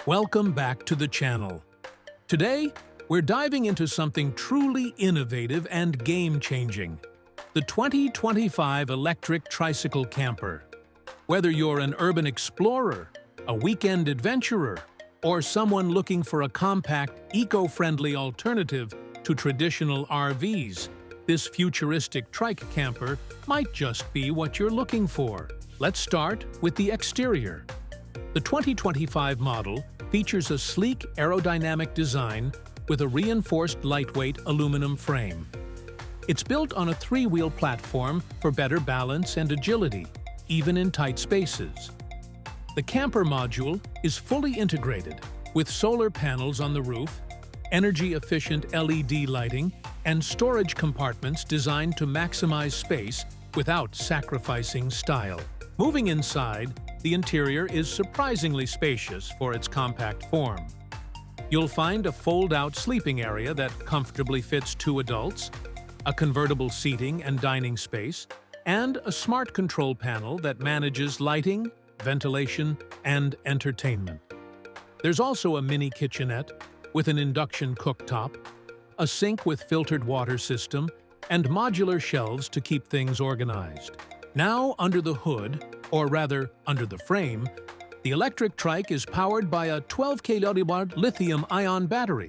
Welcome back to the channel. Today, we're diving into something truly innovative and game-changing: the 2025 Electric Tricycle Camper. Whether you're an urban explorer, a weekend adventurer, or someone looking for a compact, eco-friendly alternative to traditional RVs, this futuristic trike camper might just be what you're looking for. Let's start with the exterior. The 2025 model features a sleek aerodynamic design with a reinforced lightweight aluminum frame. It's built on a three-wheel platform for better balance and agility, even in tight spaces. The camper module is fully integrated with solar panels on the roof, energy-efficient LED lighting, and storage compartments designed to maximize space without sacrificing style. Moving inside, the interior is surprisingly spacious for its compact form. You'll find a fold-out sleeping area that comfortably fits 2 adults, a convertible seating and dining space, and a smart control panel that manages lighting, ventilation, and entertainment. There's also a mini kitchenette with an induction cooktop, a sink with filtered water system, and modular shelves to keep things organized. Now, under the hood, or rather, under the frame, the electric trike is powered by a 12 kWh lithium-ion battery,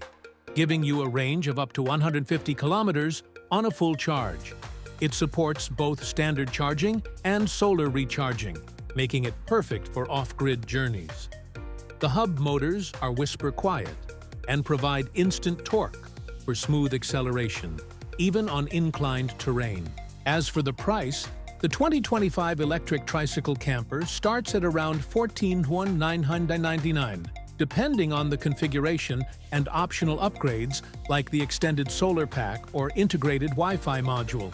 giving you a range of up to 150 kilometers on a full charge. It supports both standard charging and solar recharging, making it perfect for off-grid journeys. The hub motors are whisper quiet and provide instant torque for smooth acceleration, even on inclined terrain. As for the price, the 2025 Electric Tricycle Camper starts at around $14,999, depending on the configuration and optional upgrades like the extended solar pack or integrated Wi-Fi module.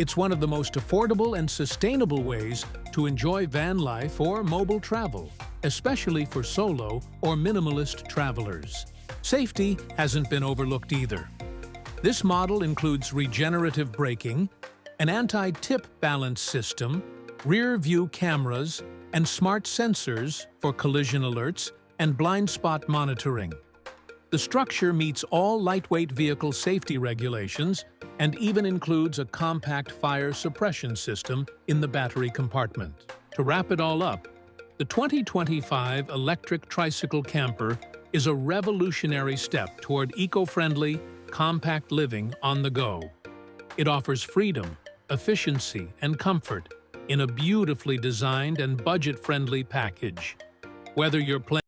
It's one of the most affordable and sustainable ways to enjoy van life or mobile travel, especially for solo or minimalist travelers. Safety hasn't been overlooked either. This model includes regenerative braking, an anti-tip balance system, rear-view cameras, and smart sensors for collision alerts and blind spot monitoring. The structure meets all lightweight vehicle safety regulations and even includes a compact fire suppression system in the battery compartment. To wrap it all up, the 2025 Electric Tricycle Camper is a revolutionary step toward eco-friendly, compact living on the go. It offers freedom, efficiency, and comfort in a beautifully designed and budget-friendly package. Whether you're planning